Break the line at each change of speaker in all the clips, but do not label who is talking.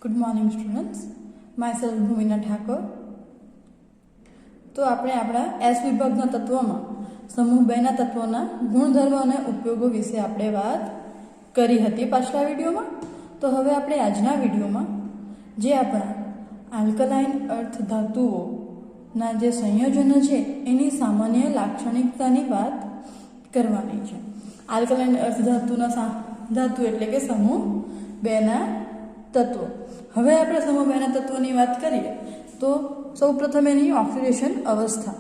Good morning students, my self Bhumina Thakor. તો આપણે આપણા એસ વિભાગના તત્વોમાં સમૂહ 2 ના તત્વોના ગુણધર્મો અને ઉપયોગો વિશે આપણે વાત કરી હતી પાછલા વિડીયોમાં. તો હવે આપણે આજના વિડીયોમાં જે આપણા આલ્કલાઇન અર્થ ધાતુઓના જે સંયોજનો છે એની સામાન્ય લાક્ષણિકતાની વાત કરવાની છે. આલ્કલાઇન અર્થ ધાતુ એટલે કે સમૂહ 2 ના તત્વો. હવે આપણે સમૂહ 2 ના તત્વોની વાત કરીએ તો સૌપ્રથમ એની ઓક્સિડેશન અવસ્થા.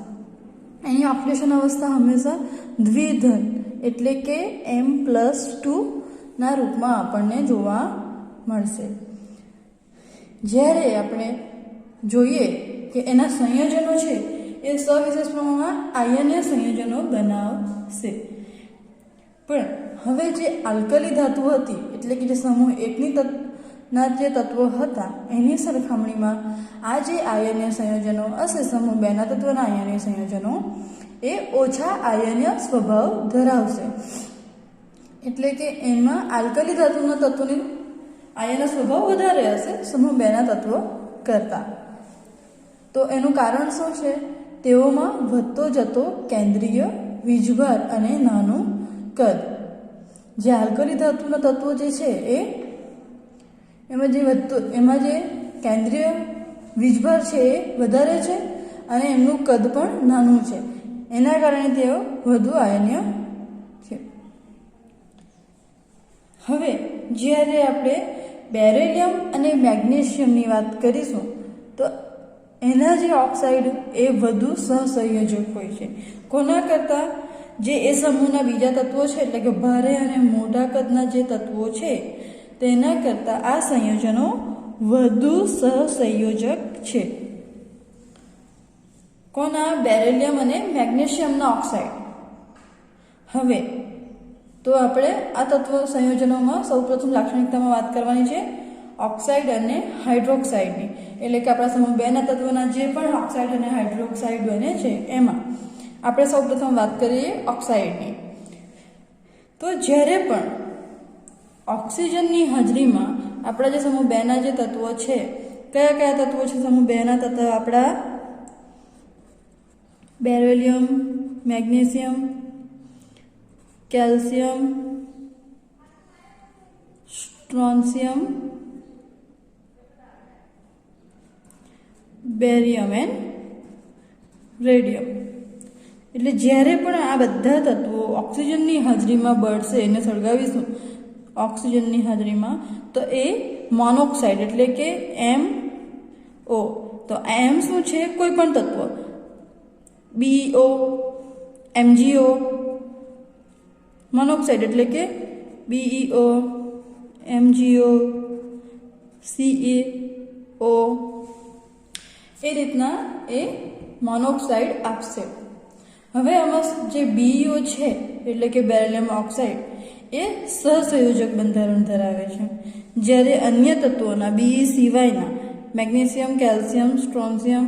એની ઓક્સિડેશન અવસ્થા હંમેશા દ્વિધન એટલે કે M+2 ના રૂપમાં આપણને જોવા મળશે. જ્યારે આપણે જોઈએ કે એના સંયોજનો છે એ સવિશેષ પ્રમાણમાં આયનીય સંયોજનો બનાવશે. પણ હવે જે આલ્કલી ધાતુ હતી એટલે કે જે સમૂહ 1 ના જે તત્વો હતા એની સરખામણીમાં આ જે આયનીય સંયોજનો હશે સમૂહ 2 ના તત્વના આયનીય સંયોજનો એ ઓછા આયનીય સ્વભાવ ધરાવશે. એટલે કે એમાં આલ્કલી ધાતુના તત્વોની આયનીય સ્વભાવ વધારે હશે સમૂહ 2 ના તત્વો કરતાં. તો એનું કારણ શું છે? તેઓમાં વધતો જતો કેન્દ્રીય વીજભાર અને નાનું કદ. જે આલ્કલી ધાતુના તત્વો જે છે એમાં જે કેન્દ્રીય વીજભાર છે એ વધારે છે અને એમનું કદ પણ નાનું છે. એના કારણે તેઓ વધુ આયનીય છે. હવે જ્યારે આપણે બેરિલિયમ અને મેગ્નેશિયમની વાત કરીશું તો એના જે ઓક્સાઇડ એ વધુ સહસંયોજક હોય છે. કોના કરતાં? જે એ સમૂહના બીજા તત્વો છે એટલે કે ભારે અને મોટા કદના જે તત્વો છે તેના કરતાં આ સંયોજનો વધુ સહસંયોજક છે. કોના? બેરિલિયમ અને મેગ્નેશિયમના ઓક્સાઇડ. હવે તો આપણે આ તત્વ સંયોજનોમાં સૌપ્રથમ લાક્ષણિકતામાં વાત કરવાની છે ઓક્સાઇડ અને હાઇડ્રોક્સાઇડની. એટલે કે આપણા સમૂહ 2 ના તત્વોના જે પણ ઓક્સાઇડ અને હાઇડ્રોક્સાઇડ બને છે એમાં આપણે સૌપ્રથમ વાત કરીએ ઓક્સાઇડની. તો જ્યારે પણ ઓક્સિજનની હાજરીમાં આપણા જે સમૂહ 2 ના જે તત્વો છે, કયા કયા તત્વો છે સમૂહ 2 ના તત્વો? આપણા beryllium, magnesium, calcium, strontium, barium and radium. એટલે જ્યારે પણ આ બધા તત્વો ઓક્સિજનની હાજરીમાં બળશે એને સળગાવીશું ઓક્સિજનની હાજરીમાં તો એ મોનોક્સાઇડ એટલે કે MO. તો M શું છે? કોઈ પણ તત્વ. BO, MgO. મોનોક્સાઇડ એટલે કે BeO, MgO, CaO. એ રીતના એ મોનોક્સાઇડ આપશે. હવે આમાં જે BeO છે એટલે કે બેરિલિયમ ઓક્સાઇડ એ સહસંયોજક બંધારણ ધરાવે છે. જ્યારે અન્ય તત્વોના Be સિવાયના મેગ્નેશિયમ, કેલ્શિયમ, સ્ટ્રોન્શિયમ,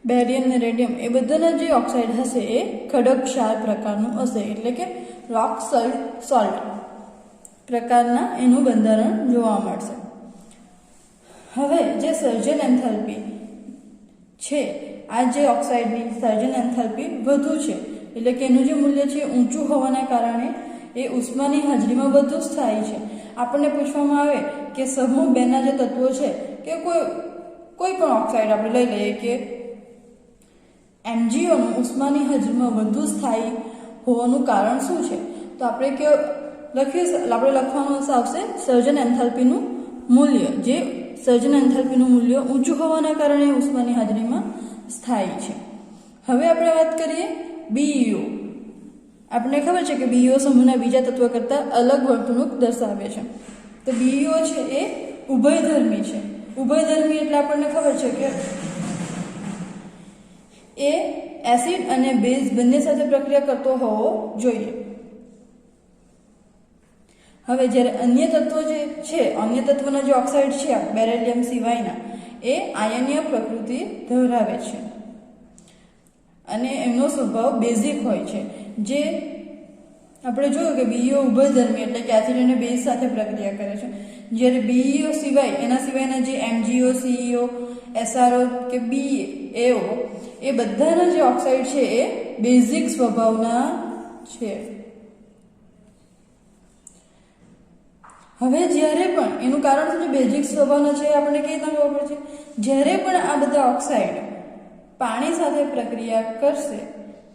બેરિયમ અને રેડિયમ એ બધાના જે ઓક્સાઇડ હશે એ ખડક ક્ષાર પ્રકારનું હશે. એટલે કે રોક સોલ્ટ પ્રકારના એનું બંધારણ જોવા મળશે. હવે જે સર્જન એન્થાલ્પી છે આ જે ઓક્સાઇડની સર્જન એન્થાલ્પી વધુ છે. એટલે કે એનું જે મૂલ્ય છે ઊંચું હોવાના કારણે એ ઉષ્માની હાજરીમાં વધુ સ્થાયી છે. આપણને પૂછવામાં આવે કે સમૂહ 2 ના જે તત્વો છે કે કોઈ પણ ઓક્સાઇડ આપણે લઈ લઈએ કે MgOનું ઉષ્માની હાજરીમાં વધુ સ્થાયી હોવાનું કારણ શું છે? તો આપણે લખવાનું આવશે સર્જન એન્થાલ્પીનું મૂલ્ય. જે સર્જન એન્થાલ્પીનું મૂલ્ય ઊંચું હોવાના કારણે ઉષ્માની હાજરીમાં સ્થાયી છે. હવે આપણે વાત કરીએ BeO. આપણને ખબર છે કે BeO સમૂહના બીજા તત્વો કરતાં અલગ વર્તણૂક દર્શાવે છે. તો BeO છે એ ઉભયધર્મી છે. ઉભયધર્મી એટલે આપણને ખબર છે કે એ એસિડ અને બેઝ બંને સાથે પ્રક્રિયા કરતો હોવો જોઈએ. હવે જ્યારે અન્ય તત્વો જે છે અન્ય તત્વોના જે ઓક્સાઇડ છે બેરિલિયમ સિવાયના એ આયનીય પ્રકૃતિ ધરાવે છે અને એમનો સ્વભાવ બેઝિક હોય છે. જે આપણે જોયું કે બીઈઓ ઉભયધર્મી એટલે કે એસિડ અને બેઝ સાથે પ્રક્રિયા કરે છે, જ્યારે બીઈઓ સિવાય એના સિવાયના જે એમજીઓ, સીઈઓ, એસઆરઓ કે બીએઓ એ બધાના જે ઓક્સાઇડ છે એ બેઝિક સ્વભાવના છે. હવે જ્યારે પણ એનું કારણ શું છે, બેઝિક સ્વભાવના છે, આપણને કઈ રીતના ખબર પડશે? જ્યારે પણ આ બધા ઓક્સાઇડ પાણી સાથે પ્રક્રિયા કરશે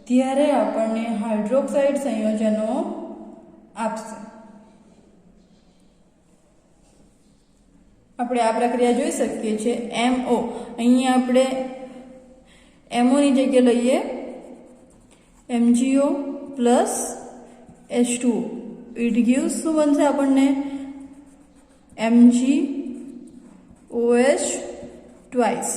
ત્યારે આપણને હાઇડ્રોક્સાઇડ સંયોજનો આપશે. આપણે આ પ્રક્રિયા જોઈ શકીએ છીએ. MO અહીંયા આપણે MO ની જગ્યાએ લઈએ MgO plus H2O. It gives શું બનશે આપણને? MgOH twice.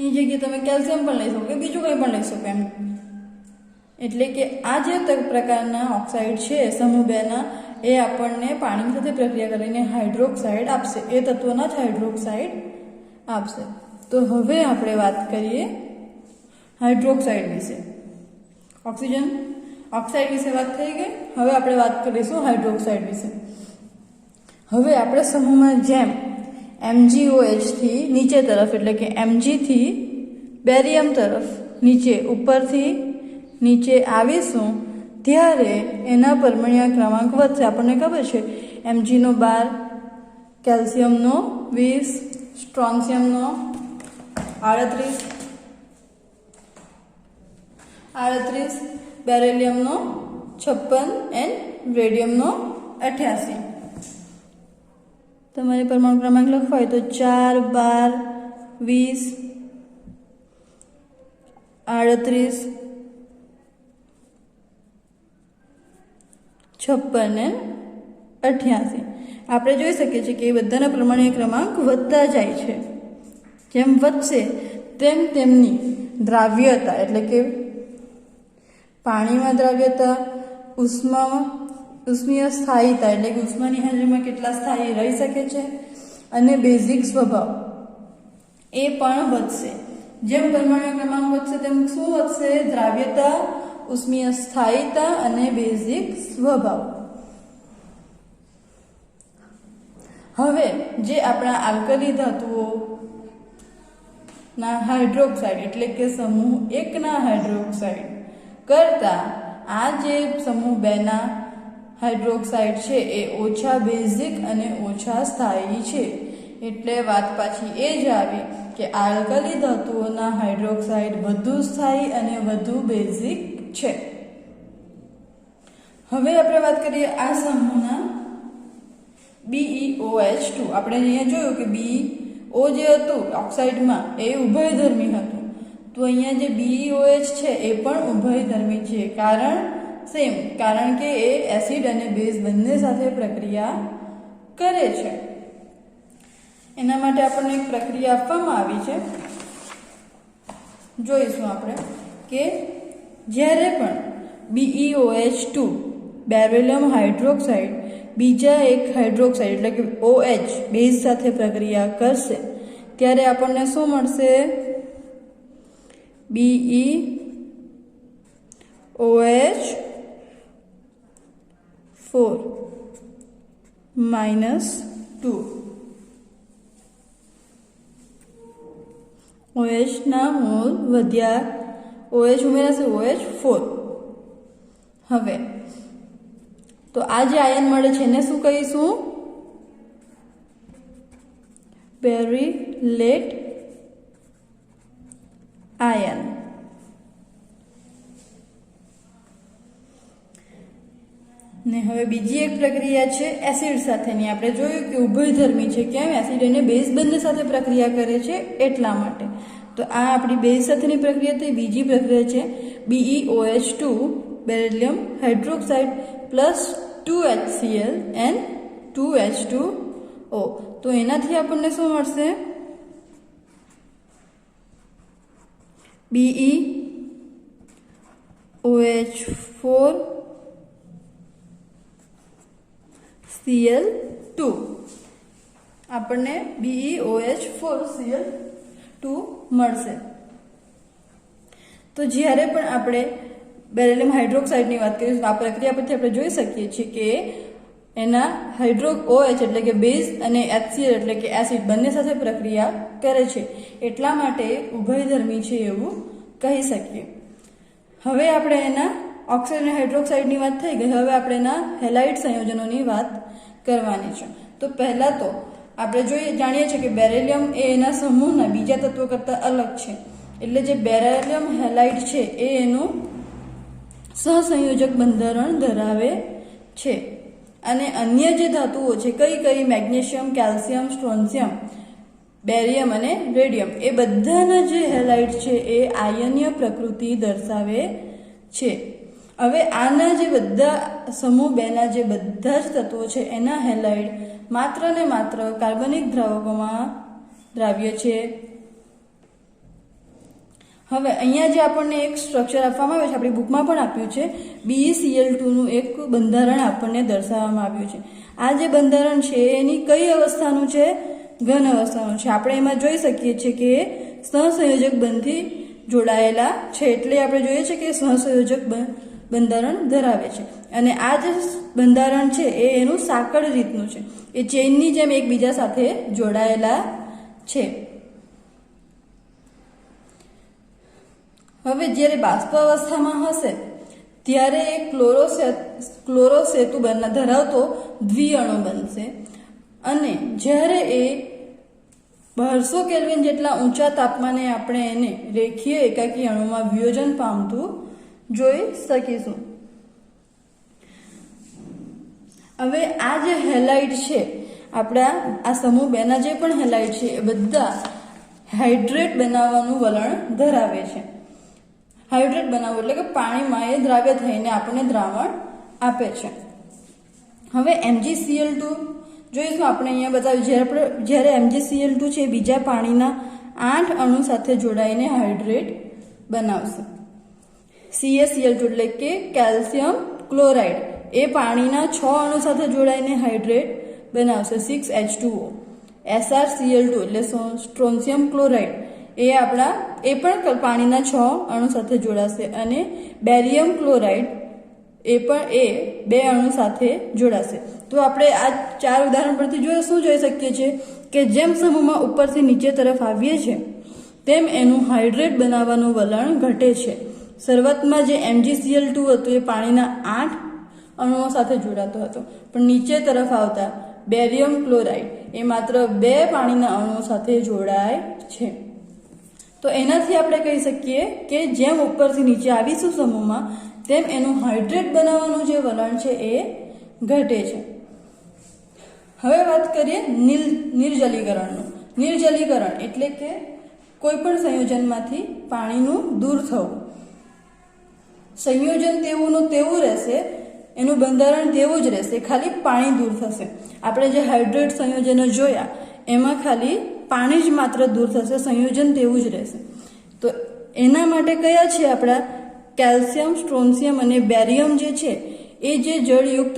એની જગ્યાએ તમે કેલ્શિયમ પણ લઈ શકો કે બીજું કંઈ પણ લઈ શકો એમ. એટલે કે આ જે પ્રકારના ઓક્સાઇડ છે સમૂહ 2 ના એ આપણને પાણી સાથે પ્રક્રિયા કરીને હાઇડ્રોક્સાઇડ આપશે. એ તત્વના જ હાઇડ્રોક્સાઇડ આપશે. તો હવે આપણે વાત કરીએ હાઇડ્રોક્સાઇડ વિશે. ઓક્સાઇડ વિશે વાત થઈ ગઈ. હવે આપણે વાત કરીશું હાઇડ્રોક્સાઇડ વિશે. હવે આપણે સમૂહમાં જેમ MgOH થી નીચે તરફ એટલે કે Mg થી બેરિયમ તરફ ઉપરથી નીચે આવીશું ત્યારે એના પરમાણ્વીય ક્રમાંક વધશે. આપણને ખબર છે Mg નો 12, કેલ્શિયમનો 20, સ્ટ્રોન્શિયમનો 38, બેરિલિયમનો 56 એન્ડ રેડિયમનો 88. તમારે પરમાણુ ક્રમાંક લખવા હોય તો 4, 12, 20, 38, 56 ને 88. આપણે જોઈ શકીએ છીએ કે એ બધાના પરમાણુ ક્રમાંક વધતા જાય છે. જેમ વધશે તેમ તેમની દ્રાવ્યતા એટલે કે પાણીમાં દ્રાવ્યતા, ઉષ્મીય સ્થાયીતા એટલે કે ઉષ્માની હાજરીમાં કેટલા સ્થાયી રહી શકે છે અને બેઝિક સ્વભાવ એ પણ વધશે. જેમ પરમાણુ ક્રમાંક વધશે તેમ શું વધશે? દ્રાવ્યતા, ઉષ્મીય સ્થાયીતા અને બેઝિક સ્વભાવ. હવે જે આપણા આલ્કલી ધાતુઓ ના હાઇડ્રોક્સાઇડ એટલે કે સમૂહ 1 ના હાઇડ્રોક્સાઇડ કરતા આ જે સમૂહ 2 ના હાઇડ્રોક્સાઇડ છે એ ઓછા બેઝિક અને ઓછા સ્થાયી છે. એટલે વાત પાછી એ જ આવી કે આલ્કલી ધાતુઓના હાઇડ્રોક્સાઇડ વધુ સ્થાયી અને વધુ બેઝિક છે. હવે આપણે વાત કરીએ આ સમૂહના BeOH2. આપણે અહીંયા જોયું કે BeO જે હતું ઓક્સાઇડમાં એ ઉભયધર્મી હતું. તો અહીંયા જે BeOH છે એ પણ ઉભયધર્મી છે. કારણ કે એ એસિડ અને બેઝ બંને સાથે પ્રક્રિયા કરે છે. એના માટે આપણને એક પ્રક્રિયા આપવામાં આવી છે. જોઈશું આપણે કે જ્યારે પણ BeOH2 બેરિલિયમ હાઇડ્રોક્સાઇડ બીજા એક હાઇડ્રોક્સાઇડ એટલે કે OH બેઝ સાથે પ્રક્રિયા કરશે ત્યારે આપણને શું મળશે? BeOH4 -2. OH ના મોલ વધ્યા, OH ઉમેરાશે OH4. હવે તો આ જે આયન મળે છે એને શું કહીશું? બેરિલેટ આયન. ને હવે બીજી એક પ્રક્રિયા છે એસિડ સાથેની. આપણે જોયું કે ઉભયધર્મી છે. કેમ? એસિડ અને બેઝ બંને સાથે પ્રક્રિયા કરે છે એટલા માટે. તો આ આપણી બેઝ સાથેની પ્રક્રિયા થઈ. બીજી પ્રક્રિયા છે BeOH2 beryllium hydroxide plus 2HCl and 2H2O. તો એનાથી આપણને શું મળશે? BeOH4 Cl2. આપણને BeOH4 Cl2 મળશે. તો જ્યારે પણ આપણે બેરિલિયમ હાઇડ્રોક્સાઇડની વાત કરીએ તો આ પ્રક્રિયા પરથી આપણે જોઈ શકીએ છીએ કે એના OH એટલે કે બેઝ અને HCl એટલે કે એસિડ બંને સાથે પ્રક્રિયા કરે છે, એટલા માટે ઉભયધર્મી છે એવું કહી શકીએ. હવે આપણે એના ઓક્સાઇડ અને હાઇડ્રોક્સાઇડની વાત થઈ ગઈ. હવે આપણે એના હેલાઇડ સંયોજનોની વાત કરવાની છે. તો પહેલા તો આપણે જાણીએ છીએ કે બેરિલિયમ એ એના સમૂહના બીજા તત્વો કરતાં અલગ છે. એટલે જે બેરિલિયમ હેલાઇડ છે એ એનું સહસંયોજક બંધારણ ધરાવે છે. અને અન્ય જે ધાતુઓ છે કઈ મેગ્નેશિયમ, કેલ્શિયમ, સ્ટ્રોન્શિયમ, બેરિયમ અને રેડિયમ એ બધાના જે હેલાઇડ છે એ આયનીય પ્રકૃતિ દર્શાવે છે. હવે આના જે બધા સમૂહ 2ના જે બધા જ તત્વો છે એના હેલાઇડ માત્ર ને માત્ર કાર્બનિક દ્રાવકોમાં દ્રાવ્ય છે. હવે અહીંયા જે આપણને એક સ્ટ્રક્ચર આપવામાં આવ્યું છે, આપણી બુકમાં પણ આપ્યું છે, BeCl2નું એક બંધારણ આપણને દર્શાવવામાં આવ્યું છે. આ જે બંધારણ છે એની કઈ અવસ્થાનું છે? ઘન અવસ્થાનું છે. આપણે એમાં જોઈ શકીએ છીએ કે સહસંયોજક બંધથી જોડાયેલા છે, એટલે આપણે જોઈએ છીએ કે સહસંયોજક બંધારણ ધરાવે છે. અને આ જે બંધારણ છે એ એનું સાંકળ રીતનું છે, એ ચેઇનની જેમ એકબીજા સાથે જોડાયેલા છે. હવે જ્યારે બાષ્પાવસ્થામાં હશે ત્યારે એ ક્લોરોસેતુ ધરાવતો દ્વિઅણુ બનશે. અને જ્યારે એ 1200 કેલ્વિન જેટલા ઊંચા તાપમાને આપણે એને રેખીય એકાકી અણુમાં વિયોજન પામતું જોઈ શકીશું. હવે આ જે હેલાઇડ છે, આપણા આ સમૂહ 2ના જે પણ હેલાઇડ છે એ બધા હાઇડ્રેટ બનાવવાનું વલણ ધરાવે છે. હાઇડ્રેટ બનાવવું એટલે કે પાણીમાં એ દ્રાવ્ય થઈને આપણને દ્રાવણ આપે છે. હવે MgCl2 જોઈશું. આપણે અહીંયા બતાવ્યું જ્યારે MgCl2 છે એ બીજા પાણીના 8 અણુ સાથે જોડાઈને હાઇડ્રેટ બનાવશે. CaCl2 એટલે કે કેલ્શિયમ ક્લોરાઇડ એ પાણીના 6 અણુ સાથે જોડાઈને હાઇડ્રેટ બનાવશે, 6H2O. SrCl2 એટલે સ્ટ્રોન્શિયમ ક્લોરાઇડ એ પણ પાણીના 6 અણુ સાથે જોડાશે. અને બેરિયમ ક્લોરાઇડ એ પણ 2 અણુ સાથે જોડાશે. તો આપણે આ 4 ઉદાહરણ પરથી શું જોઈ શકીએ છીએ કે જેમ સમૂહમાં ઉપરથી નીચે તરફ આવીએ છીએ તેમ એનું હાઇડ્રેટ બનાવવાનું વલણ ઘટે છે. શરૂઆતમાં જે MgCl2 હતું એ પાણીના 8 અણુઓ સાથે જોડાતો હતો, પણ નીચે તરફ આવતા બેરિયમ ક્લોરાઇડ એ માત્ર 2 પાણીના અણુઓ સાથે જોડાય છે. તો એનાથી આપણે કહી શકીએ કે જેમ ઉપરથી નીચે આવીશું સમૂહમાં તેમ એનું હાઇડ્રેટ બનાવવાનું જે વલણ છે એ ઘટે છે. હવે વાત કરીએ નિર્જલીકરણનું. નિર્જલીકરણ એટલે કે કોઈ પણ સંયોજનમાંથી પાણીનું દૂર થવું. સંયોજન તેવુંનું તેવું રહેશે, એનું બંધારણ તેવું જ રહેશે, ખાલી પાણી દૂર થશે. આપણે જે હાઇડ્રેટ સંયોજનો જોયા એમાં ખાલી પાણી જ માત્ર દૂર થશે, સંયોજન તેવું જ રહેશે. તો એના માટે કયા છે આપણા કેલ્શિયમ, સ્ટ્રોન્શિયમ અને બેરિયમ જે છે એ જે જળયુક્ત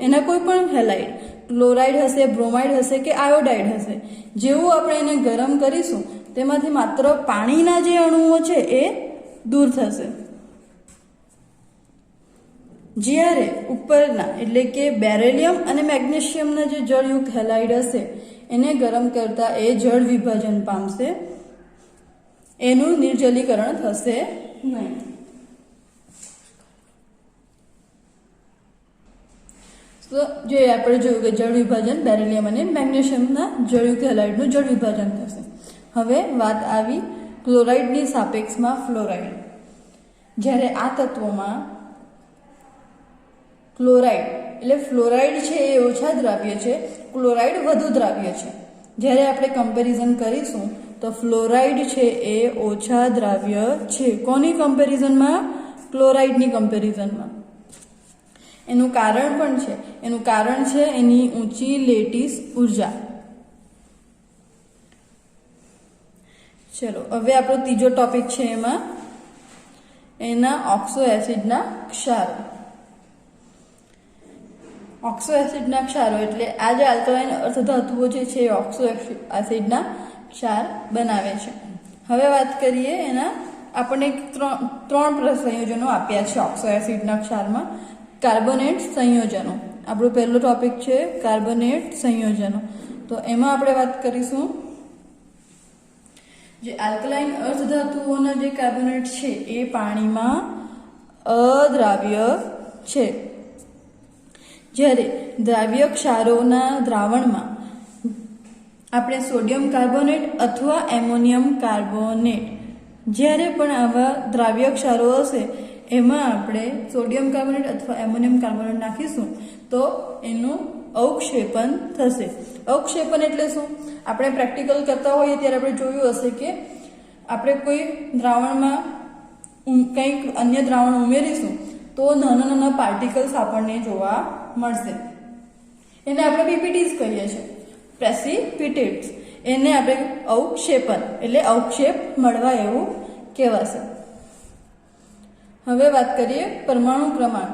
એના કોઈ પણ હેલાઇડ ક્લોરાઇડ હશે, બ્રોમાઇડ હશે કે આયોડાઇડ હશે, જેવું આપણે એને ગરમ કરીશું તેમાંથી માત્ર પાણીના જે અણુઓ છે એ દૂર થશે. જ્યારે ઉપરના એટલે કે બેરિલિયમ અને મેગ્નેશિયમના જે જળયુક્ત હેલાઇડ હશે એને ગરમ કરતા એ જળ વિભાજન પામશે, એનું નિર્જલીકરણ થશે નહીં. તો જે આપણે જોયું કે જળ વિભાજન બેરિલિયમ અને મેગ્નેશિયમના જળયુક્ત હેલાઇડનું જળ વિભાજન થશે. હવે વાત આવી ક્લોરાઇડની સાપેક્ષમાં ફ્લોરાઇડ. જ્યારે આ તત્વોમાં ક્લોરાઇડ એટલે ફ્લોરાઇડ છે એ ઓછા દ્રાવ્ય છે, ક્લોરાઇડ વધુ દ્રાવ્ય છે. જ્યારે આપણે કમ્પેરિઝન કરીશું તો ફ્લોરાઇડ છે એ ઓછા દ્રાવ્ય છે. કોની કમ્પેરિઝનમાં? ક્લોરાઇડની કમ્પેરિઝનમાં. એનું કારણ પણ છે. એનું કારણ છે એની ઊંચી લેટિસ ઉર્જા. ચલો હવે આપણો ત્રીજો ટોપિક છે એમાં એના ઓક્સો એસિડના ક્ષારો. ઓક્સો એસિડના ક્ષારો એટલે આ જે આલ્કલાઇન અર્ધધાતુઓ જે છે એ ઓક્સો એસિડના ક્ષાર બનાવે છે. હવે વાત કરીએ એના આપણને ત્રણ સંયોજનો આપ્યા છે ઓક્સો એસિડના ક્ષારમાં. કાર્બોનેટ સંયોજનો આપણો પહેલો ટોપિક છે, કાર્બોનેટ સંયોજનો. તો એમાં આપણે વાત કરીશું જે આલ્કલાઇન અર્ધધાતુઓના જે કાર્બોનેટ છે એ પાણીમાં અદ્રાવ્ય છે, જ્યારે દ્રાવ્ય ક્ષારોના દ્રાવણમાં આપણે સોડિયમ કાર્બોનેટ અથવા એમોનિયમ કાર્બોનેટ, જ્યારે પણ આવા દ્રાવ્ય ક્ષારો હશે એમાં આપણે સોડિયમ કાર્બોનેટ અથવા એમોનિયમ કાર્બોનેટ નાખીશું તો એનું અવક્ષેપન થશે. અવક્ષેપન એટલે શું? આપણે પ્રેક્ટિકલ કરતા હોઈએ ત્યારે આપણે જોયું હશે કે આપણે કોઈ દ્રાવણમાં કંઈક અન્ય દ્રાવણ ઉમેરીશું તો નાના નાના પાર્ટિકલ્સ આપણને જોવા મળશે. એને આપણે પીપીટીસ કહીએ છીએ, પ્રેસિપિટેટ્સ. એને આપણે અવક્ષેપન એટલે અવક્ષેપ મળવા એવું કહેવાશે. હવે વાત કરીએ પરમાણુ ક્રમાંક.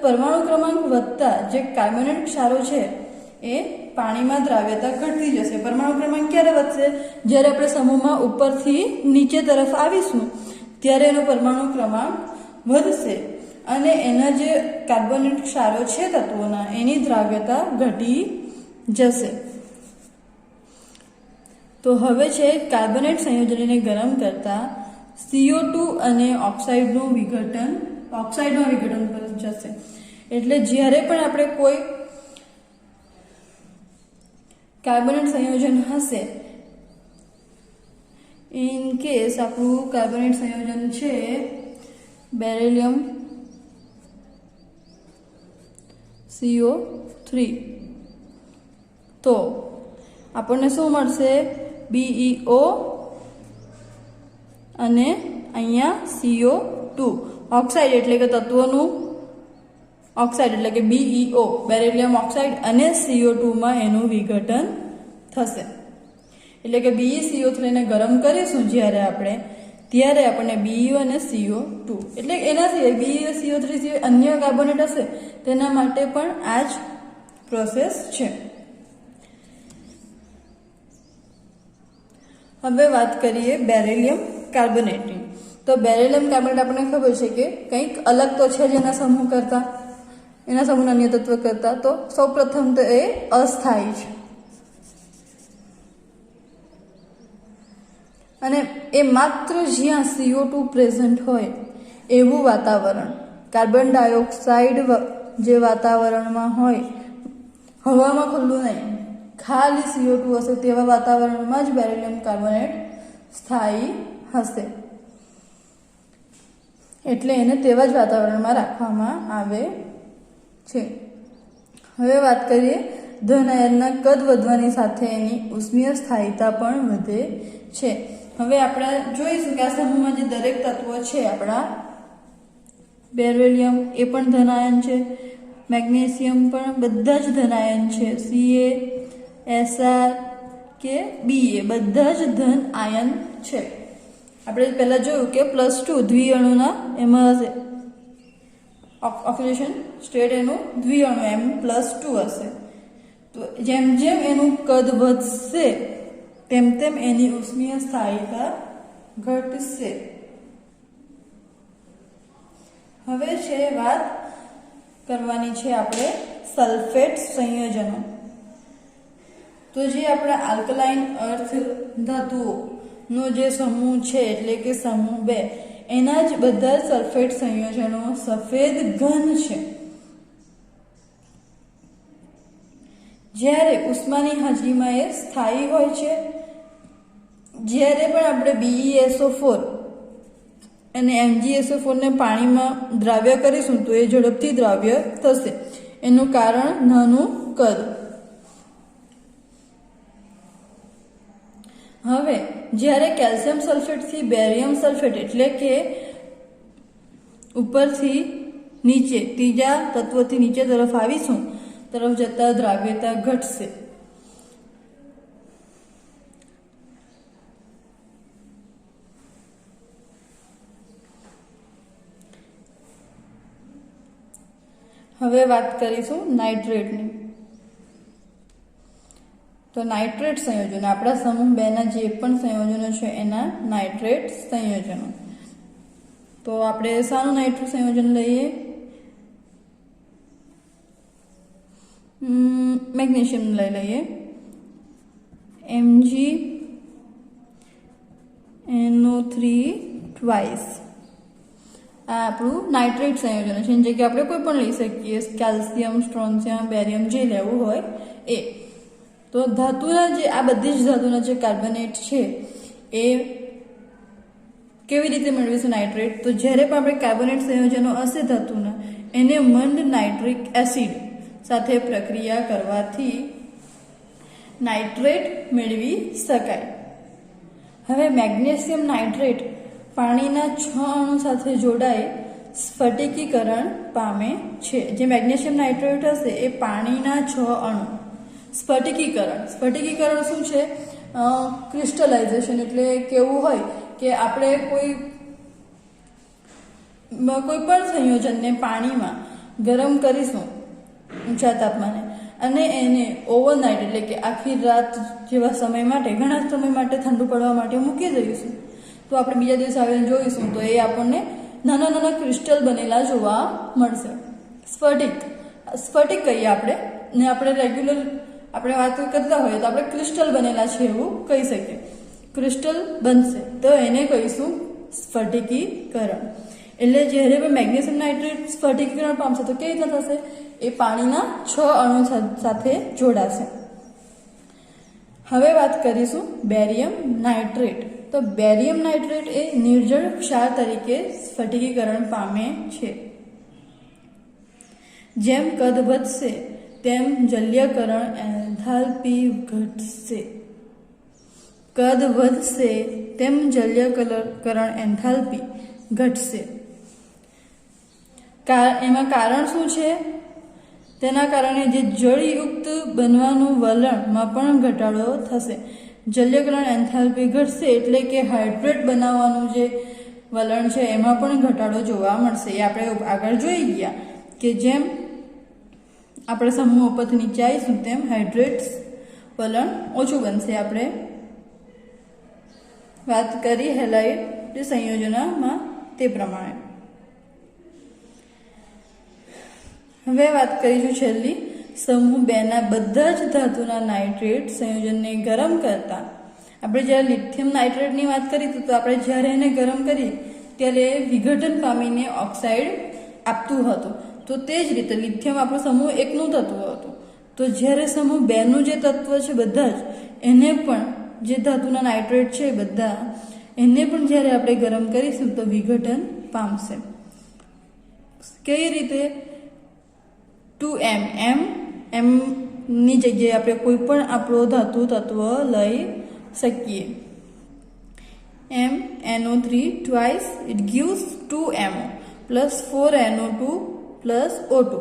પરમાણુ ક્રમાંક વધતા જે કાર્બોનેટ ક્ષારો છે એ પાણીમાં દ્રાવ્યતા ઘટતી જશે. પરમાણુ ક્રમાંક ક્યારે વધશે? જ્યારે આપણે સમૂહમાં ઉપરથી નીચે તરફ આવીશું ત્યારે એનો પરમાણુ ક્રમાંક વધશે અને એના જે કાર્બોનેટ ક્ષારો છે તત્વોના એની દ્રાવ્યતા ઘટી જશે. તો હવે છે કાર્બોનેટ સંયોજનને ગરમ કરતા CO2 અને ઓક્સાઇડનું વિઘટન, ઓક્સાઇડમાં વિઘટન પર જશે. એટલે જ્યારે પણ આપણે કોઈ કાર્બોનેટ સંયોજન હશે, ઇન કેસ આપણું કાર્બોનેટ સંયોજન છે બેરિલિયમ CO3, તો આપણને શું મળશે? BeO અને અહીંયા CO2. ઓક્સાઇડ એટલે કે તત્વોનું ઓક્સાઇડ એટલે કે BeO, બેરિલિયમ ઓક્સાઇડ અને CO2 માં એનું વિઘટન થશે. એટલે કે BeCO3 ને ગરમ કરીશું જ્યારે આપણે, ત્યારે આપણને BeO અને CO2 એટલે એના સિવાય BeCO3 સિવાય અન્ય કાર્બોનેટ હશે તેના માટે પણ આ જ પ્રોસેસ છે. હવે વાત કરીએ બેરિલિયમ કાર્બોનેટની. તો બેરિલિયમ કાર્બોનેટ આપણને ખબર છે કે કંઈક અલગ તો છે જ એના સમૂહ કરતા, એના સમૂહના અન્ય તત્વ કરતા. તો સૌપ્રથમ તો એ અસ્થાયી છે અને એ માત્ર જ્યાં CO2 પ્રેઝન્ટ હોય એવું વાતાવરણ, કાર્બન ડાયોક્સાઇડ જે વાતાવરણમાં હોય, હવામાં ખુલ્લું નહીં, ખાલી CO2 હશે તેવા વાતાવરણમાં જ બેરિલિયમ કાર્બોનેટ સ્થાયી હશે. એટલે એને તેવા જ વાતાવરણમાં રાખવામાં આવે છે. હવે વાત કરીએ ધન આયનના કદ વધવાની સાથે એની ઉષ્મીય સ્થાયીતા પણ વધે છે. હવે આપણે જોઈશું કે આ સમૂહમાં જે દરેક તત્વો છે આપણા, બેરિલિયમ એ પણ ધન આયન છે, મેગ્નેશિયમ પણ બધા જ ધન આયન છે, Ca, Sr કે Ba બધા જ ધન આયન છે. આપણે પહેલા જોયું કે +2 દ્વિઅણુના એમાં હશે ઓક્સિડેશન સ્ટેટ, એનું દ્વિઅણુ M+2 હશે. તો જેમ જેમ એનું કદ વધશે તેમ તેમ એની ઉષ્મીય સ્થાયીતા ઘટશે. હવે છે વાત કરવાની છે આપણે સલ્ફેટ સંયોજનો. તો જે આપણા આલ્કલાઇન અર્થ ધાતુઓનો જે સમૂહ છે એટલે કે સમૂહ 2, એના જ બધા સલ્ફેટ સંયોજનો સફેદ ઘન છે. જ્યારે ઉષ્માની હાજરીમાં એ સ્થાયી હોય છે. જ્યારે પણ આપણે BeSO4 અને MgSO4 ને પાણીમાં દ્રાવ્ય કરીશું તો એ ઝડપથી દ્રાવ્ય થશે. એનું કારણ નાનું કદ. હવે જ્યારે કેલ્શિયમ સલ્ફેટથી બેરિયમ સલ્ફેટ એટલે કે ઉપરથી નીચે ત્રીજા તત્વથી નીચે તરફ આવીશું તરફ જતા દ્રાવ્યતા ઘટશે. હવે વાત કરીશું નાઇટ્રેટની. તો નાઇટ્રેટ સંયોજનો આપણા સમૂહ 2 ના જે પણ સંયોજનો છે એના નાઇટ્રેટ સંયોજનો. તો આપણે શાનું નાઇટ્રો સંયોજન લઈએ? મેગ્નેશિયમ લઈ લઈએ. MgNO3 twice. આ આપણું નાઇટ્રેટ સંયોજન છે. એની જગ્યાએ આપણે કોઈ પણ લઈ શકીએ, કેલ્શિયમ, સ્ટ્રોન્શિયમ, બેરિયમ, જે લેવું હોય એ. તો ધાતુના જે આ બધી જ ધાતુના જે કાર્બોનેટ છે એ કેવી રીતે મેળવીશું નાઇટ્રેટ? તો જ્યારે પણ આપણે કાર્બોનેટ સંયોજનો હશે ધાતુના, એને મંદ નાઇટ્રિક એસિડ સાથે પ્રક્રિયા કરવાથી નાઇટ્રેટ મેળવી શકાય. હવે મેગ્નેશિયમ નાઇટ્રેટ પાણીના 6 અણુ સાથે જોડાઈ સ્ફટિકીકરણ પામે છે. જે મેગ્નેશિયમ નાઇટ્રેટ હશે એ પાણીના 6 અણુ સ્ફટિકીકરણ શું છે? ક્રિસ્ટલાઇઝેશન. એટલે કેવું હોય કે આપણે કોઈ પણ સંયોજનને પાણીમાં ગરમ કરીશું ઊંચા તાપમાને અને એને ઓવરનાઇટ એટલે કે આખી રાત જેવા સમય માટે, ઘણા સમય માટે ઠંડુ પડવા માટે મૂકી દઈશું. તો આપણે બીજા દિવસે આવીને જોઈશું તો એ આપણને નાના નાના ક્રિસ્ટલ બનેલા જોવા મળશે. સ્ફટિક કહીએ આપણે, ને આપણે રેગ્યુલર આપણે વાત કરતા હોઈએ તો આપણે ક્રિસ્ટલ બનેલા છે એવું કહી શકીએ. ક્રિસ્ટલ બનશે તો એને કહીશું સ્ફટિકીકરણ. એટલે જ્યારે પણ મેગ્નેશિયમ નાઇટ્રેટ સ્ફટિકીકરણ પામશે તો કેવી રીતના થશે? એ પાણીના 6 અણુ સાથે જોડાશે. હવે વાત કરીશું બેરિયમ નાઇટ્રેટ. તો બેરિયમ નાઇટ્રેટ એ નિર્જળ ક્ષાર તરીકે સ્ફટિકીકરણ પામે છે. જેમ કદ વધશે તેમ જલ્યકરણ એન્થાલ્પી ઘટશે. કદ વધશે તેમ જલ્યકરણ એન્થાલ્પી ઘટશે. એમાં કારણ શું છે? તેના કારણે જે જળયુક્ત બનવાનું વલણમાં પણ ઘટાડો થશે. જલ્યકરણ એન્થાલ્પી ઘટશે એટલે કે હાઇડ્રેટ બનાવવાનું જે વલણ છે એમાં પણ ઘટાડો જોવા મળશે. એ આપણે આગળ જોઈ ગયા કે જેમ આપણે સમૂહ ઉપરથી નીચે આવીશું તેમ હાઇડ્રેટ્સ વલણ ઓછું બનશે. આપણે વાત કરી હેલાઇડ સંયોજનમાં તે પ્રમાણે. હવે વાત કરીશું છેલ્લી સમૂહ 2 ના બધા જ ધાતુના નાઇટ્રેટ સંયોજનને ગરમ કરતા. આપણે જ્યારે લિથિયમ નાઇટ્રેટની વાત કરી તો આપણે જ્યારે એને ગરમ કરી ત્યારે વિઘટન પામીને ઓક્સાઇડ આપતું હતું. તો તે જ રીતે લિથિયમ આપણું સમૂહ 1 નું તત્વ હતું. તો જ્યારે સમૂહ 2 નું જે તત્વ છે બધા જ એને પણ જે ધાતુના નાઇટ્રેટ છે બધા એને પણ જ્યારે આપણે ગરમ કરીશું તો વિઘટન પામશે. કઈ રીતે? 2m ની જગ્યાએ આપણે કોઈ પણ આપણો ધાતુ તત્વ લઈ શકીએ. MnO3 twice it gives 2MO plus 4NO2 plus O2.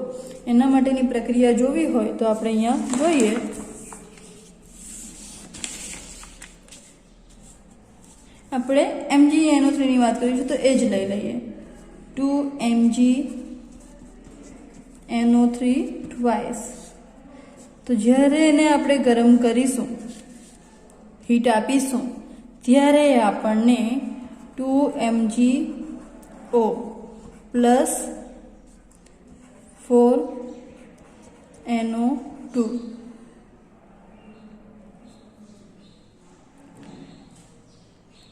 એના માટેની પ્રક્રિયા જોવી હોય તો આપણે અહીંયા જોઈએ. આપણે MgNO3 ની વાત કરીશું તો એ જ લઈ લઈએ. 2MgNO3 twice. તો જ્યારે એને આપણે ગરમ કરીશું, હીટ આપીશું, ત્યારે આપણને 2MgO plus 4NO2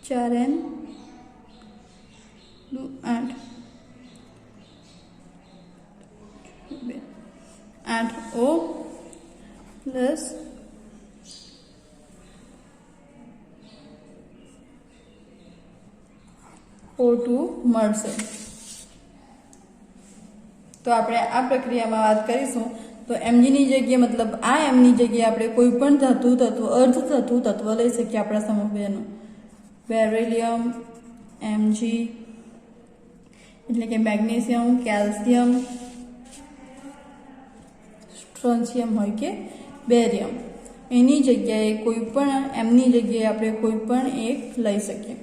4N 8O plus O2 મળશે. તો આપણે આ પ્રક્રિયામાં વાત કરીશું તો Mgની જગ્યાએ મતલબ આ Mની જગ્યાએ આપણે કોઈ પણ ધાતુ તત્વ અર્ધ ધાતુ તત્વ લઈ શકીએ આપણા સમૂહ 2 નું. બેરિલિયમ, Mg એટલે કે મેગ્નેશિયમ, કેલ્શિયમ, સ્ટ્રોન્શિયમ હોય કે બેરિયમ, એની જગ્યાએ કોઈ પણ Mની જગ્યાએ આપણે કોઈ પણ એક લઈ શકીએ.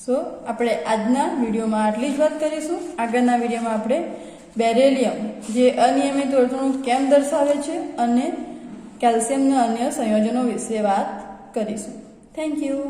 સો આપણે આજના વિડીયોમાં આટલી જ વાત કરીશું. આગળના વિડીયોમાં આપણે બેરિલિયમ જે અનિયમિત વર્તણૂક કેમ દર્શાવે છે અને કેલ્શિયમના અન્ય સંયોજનો વિશે વાત કરીશું. Thank you.